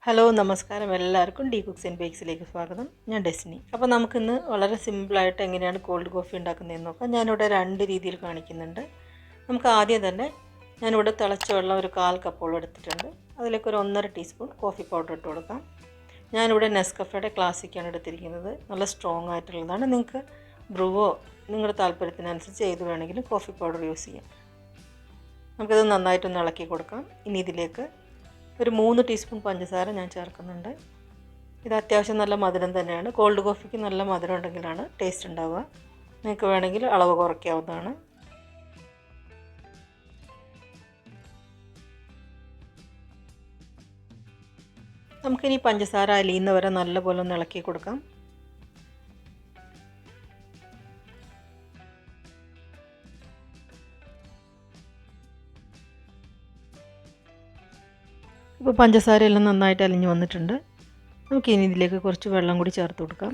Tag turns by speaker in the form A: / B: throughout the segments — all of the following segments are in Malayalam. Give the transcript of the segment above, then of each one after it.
A: ഹലോ നമസ്കാരം എല്ലാവർക്കും ഡി കുക്സ് ആൻഡ് ബേക്സിലേക്ക് സ്വാഗതം. ഞാൻ ഡെസ്നി. അപ്പോൾ നമുക്കിന്ന് വളരെ സിമ്പിളായിട്ട് എങ്ങനെയാണ് കോൾഡ് കോഫി ഉണ്ടാക്കുന്നതെന്ന് നോക്കാം. ഞാനിവിടെ 2 രീതിയിൽ കാണിക്കുന്നുണ്ട്. നമുക്ക് ആദ്യം തന്നെ ഞാനിവിടെ തിളച്ച വെള്ളം ഒരു 1/4 കപ്പോളം എടുത്തിട്ടുണ്ട്. അതിലേക്ക് ഒരു 1.5 ടീസ്പൂൺ കോഫി പൗഡർ ഇട്ട് കൊടുക്കാം. ഞാനിവിടെ നെസ്കഫയുടെ ക്ലാസിക്കാണ് എടുത്തിരിക്കുന്നത്. നല്ല സ്ട്രോങ് ആയിട്ടുള്ളതാണ്. നിങ്ങൾക്ക് ബ്രൂവോ നിങ്ങളുടെ താല്പര്യത്തിനനുസരിച്ച് ഏത് വേണമെങ്കിലും കോഫി പൗഡർ യൂസ് ചെയ്യാം. നമുക്കത് നന്നായിട്ടൊന്ന് ഇളക്കി കൊടുക്കാം. ഇനി ഇതിലേക്ക് ഒരു 3 ടീസ്പൂൺ പഞ്ചസാര ഞാൻ ചേർക്കുന്നുണ്ട്. ഇത് അത്യാവശ്യം നല്ല മധുരം തന്നെയാണ്. കോൾഡ് കോഫിക്ക് നല്ല മധുരം ഉണ്ടെങ്കിലാണ് ടേസ്റ്റ് ഉണ്ടാവുക. നിങ്ങൾക്ക് വേണമെങ്കിൽ അളവ് കുറയ്ക്കാവുന്നതാണ്. നമുക്കിനി പഞ്ചസാര അലിയുന്ന വരെ നല്ലപോലെ ഒന്ന് ഇളക്കി കൊടുക്കാം. ഇപ്പോൾ പഞ്ചസാരയെല്ലാം നന്നായിട്ട് അലിഞ്ഞ് വന്നിട്ടുണ്ട്. നമുക്കിനി ഇതിലേക്ക് കുറച്ച് വെള്ളം കൂടി ചേർത്ത് കൊടുക്കാം.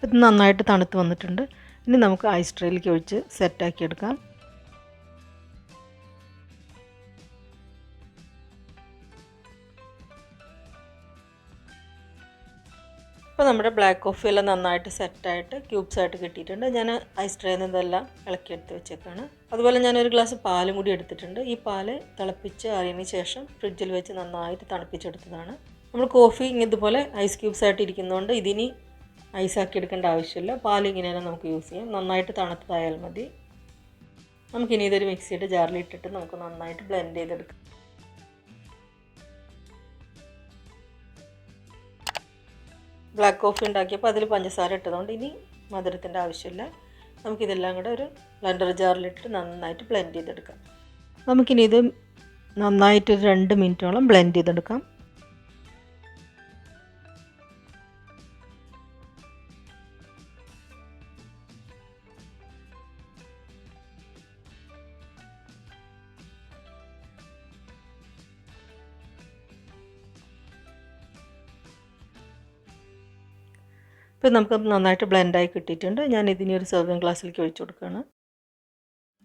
A: ഇത് നന്നായിട്ട് തണുത്ത് വന്നിട്ടുണ്ട്. ഇനി നമുക്ക് ഐസ് ട്രേയിലേക്ക് ഒഴിച്ച് സെറ്റാക്കി എടുക്കാം. ഇപ്പോൾ നമ്മുടെ ബ്ലാക്ക് കോഫി എല്ലാം നന്നായിട്ട് സെറ്റായിട്ട് ക്യൂബ്സായിട്ട് കിട്ടിയിട്ടുണ്ട്. ഞാൻ ഐസ് ട്രേയിൽ നിന്ന് ഇതെല്ലാം ഇളക്കിയെടുത്ത് വെച്ചേക്കാണ്. അതുപോലെ ഞാനൊരു ഗ്ലാസ് പാലും കൂടി എടുത്തിട്ടുണ്ട്. ഈ പാല് തിളപ്പിച്ച് അറിയതിന് ശേഷം ഫ്രിഡ്ജിൽ വെച്ച് നന്നായിട്ട് തണുപ്പിച്ചെടുത്തതാണ്. നമ്മൾ കോഫി ഇതുപോലെ ഐസ് ക്യൂബ്സായിട്ട് ഇരിക്കുന്നതുകൊണ്ട് ഇതിനി ഐസാക്കി എടുക്കേണ്ട ആവശ്യമില്ല. പാൽ ഇങ്ങനെ തന്നെ നമുക്ക് യൂസ് ചെയ്യാം. നന്നായിട്ട് തണുത്തതായാൽ മതി. നമുക്കിനി ഇതൊരു മിക്സിയുടെ ജാറിൽ ഇട്ടിട്ട് നമുക്ക് നന്നായിട്ട് ബ്ലെൻഡ് ചെയ്തെടുക്കാം. ബ്ലാക്ക് കോഫി ഉണ്ടാക്കിയപ്പോൾ അതിൽ പഞ്ചസാര ഇട്ടതുകൊണ്ട് ഇനി മധുരത്തിൻ്റെ ആവശ്യമില്ല. നമുക്കിതെല്ലാം കൂടെ ഒരു ബ്ലെൻഡർ ജാറിലിട്ടിട്ട് നന്നായിട്ട് ബ്ലെൻഡ് ചെയ്തെടുക്കാം. നമുക്കിനി ഇത് നന്നായിട്ട് 2 മിനിറ്റോളം ബ്ലെൻഡ് ചെയ്തെടുക്കാം. ഇപ്പോൾ നമുക്ക് നന്നായിട്ട് ബ്ലെൻഡായി കിട്ടിയിട്ടുണ്ട്. ഞാൻ ഇതിനെ ഒരു സെർവിങ് ഗ്ലാസ്സിലേക്ക് ഒഴിച്ചു കൊടുക്കുകയാണ്.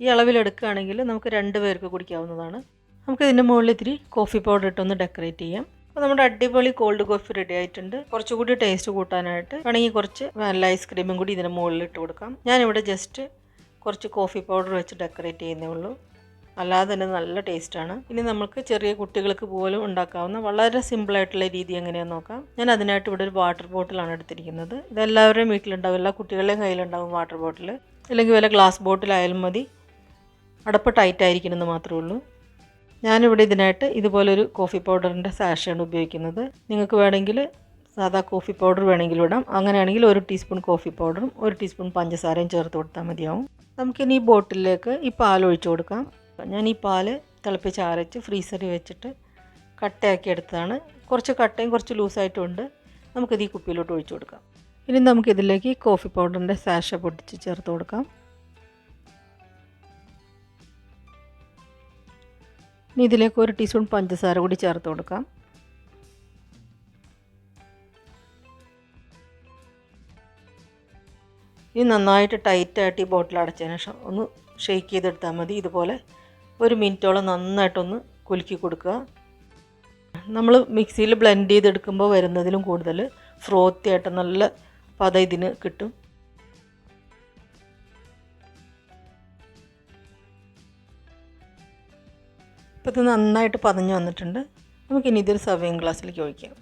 A: ഈ അളവിലെടുക്കുകയാണെങ്കിൽ നമുക്ക് 2 പേർക്ക് കുടിക്കാവുന്നതാണ്. നമുക്ക് ഇതിൻ്റെ മുകളിൽ ഇത്തിരി കോഫി പൗഡർ ഇട്ടൊന്ന് ഡെക്കറേറ്റ് ചെയ്യാം. അപ്പോൾ നമ്മുടെ അടിപൊളി കോൾഡ് കോഫി റെഡി ആയിട്ടുണ്ട്. കുറച്ചുകൂടി ടേസ്റ്റ് കൂട്ടാനായിട്ട് വേണമെങ്കിൽ കുറച്ച് വാനില ഐസ്ക്രീമും കൂടി ഇതിന് മുകളിൽ ഇട്ട് കൊടുക്കാം. ഞാനിവിടെ ജസ്റ്റ് കുറച്ച് കോഫി പൗഡർ വെച്ച് ഡെക്കറേറ്റ് ചെയ്യുന്നേ ഉള്ളൂ. അല്ലാതെ തന്നെ നല്ല ടേസ്റ്റാണ്. ഇനി നമുക്ക് ചെറിയ കുട്ടികൾക്ക് പോലും ഉണ്ടാക്കാവുന്ന വളരെ സിമ്പിളായിട്ടുള്ള രീതി എങ്ങനെയാണെന്ന് നോക്കാം. ഞാൻ അതിനായിട്ട് ഇവിടെ ഒരു വാട്ടർ ബോട്ടിലാണ് എടുത്തിരിക്കുന്നത്. ഇതെല്ലാവരുടെയും വീട്ടിലുണ്ടാവും. എല്ലാ കുട്ടികളുടെയും കയ്യിലുണ്ടാവും വാട്ടർ ബോട്ടിൽ. അല്ലെങ്കിൽ വല്ല ഗ്ലാസ് ബോട്ടിലായാലും മതി. അടപ്പ് ടൈറ്റ് ആയിരിക്കണമെന്ന് മാത്രമേ ഉള്ളൂ. ഞാനിവിടെ ഇതിനായിട്ട് ഇതുപോലൊരു കോഫി പൗഡറിൻ്റെ സാഷയാണ് ഉപയോഗിക്കുന്നത്. നിങ്ങൾക്ക് വേണമെങ്കിൽ സാധാ കോഫി പൗഡർ വേണമെങ്കിൽ ഇടാം. അങ്ങനെയാണെങ്കിൽ 1 ടീസ്പൂൺ കോഫി പൗഡറും 1 ടീസ്പൂൺ പഞ്ചസാരയും ചേർത്ത് കൊടുത്താൽ മതിയാവും. നമുക്കിനി ഈ ബോട്ടിലേക്ക് ഈ പാൽ ഒഴിച്ചു കൊടുക്കാം. ഞാൻ ഈ പാല് തിളപ്പിച്ചാറിച്ച് ഫ്രീസറിൽ വെച്ചിട്ട് കട്ടയാക്കി എടുത്തതാണ്. കുറച്ച് കട്ടയും കുറച്ച് ലൂസായിട്ടും ഉണ്ട്. നമുക്കിത് ഈ കുപ്പിയിലോട്ട് ഒഴിച്ചു കൊടുക്കാം. ഇനി നമുക്കിതിലേക്ക് കോഫി പൗഡറിൻ്റെ സാഷ പൊട്ടിച്ച് ചേർത്ത് കൊടുക്കാം. ഇനി ഇതിലേക്ക് 1 ടീസ്പൂൺ പഞ്ചസാര കൂടി ചേർത്ത് കൊടുക്കാം. ഇനി നന്നായിട്ട് ടൈറ്റായിട്ട് ഈ ബോട്ടിൽ അടച്ചതിന് ശേഷം ഒന്ന് ഷെയ്ക്ക് ചെയ്തെടുത്താൽ മതി. ഇതുപോലെ 1 മിനിറ്റോളം നന്നായിട്ടൊന്ന് കുലുക്കി കൊടുക്കുക. നമ്മൾ മിക്സിയിൽ ബ്ലെൻഡ് ചെയ്തെടുക്കുമ്പോൾ വരുന്നതിലും കൂടുതൽ ഫ്രോത്തി ആയിട്ട് നല്ല പത ഇതിന് കിട്ടും. ഇപ്പോൾ ഇത് നന്നായിട്ട് പതഞ്ഞ് വന്നിട്ടുണ്ട്. നമുക്കിനി ഇതൊരു സെർവിങ് ഗ്ലാസ്സിലേക്ക് ഒഴിക്കാം.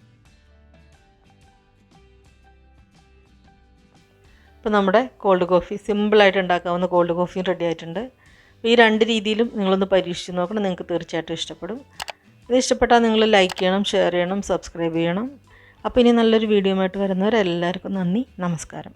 A: ഇപ്പോൾ നമ്മുടെ കോൾഡ് കോഫി സിമ്പിളായിട്ട് ഉണ്ടാക്കാവുന്ന കോൾഡ് കോഫിയും റെഡി ആയിട്ടുണ്ട്. ഈ 2 രീതിയിലും നിങ്ങളൊന്ന് പരീക്ഷിച്ച് നോക്കണം. നിങ്ങൾക്ക് തീർച്ചയായിട്ടും ഇഷ്ടപ്പെടും. ഇത് ഇഷ്ടപ്പെട്ടാൽ നിങ്ങൾ ലൈക്ക് ചെയ്യണം, ഷെയർ ചെയ്യണം, സബ്സ്ക്രൈബ് ചെയ്യണം. അപ്പോൾ ഇനി നല്ലൊരു വീഡിയോ ആയിട്ട് വരുന്നവരെല്ലാവർക്കും നന്ദി, നമസ്കാരം.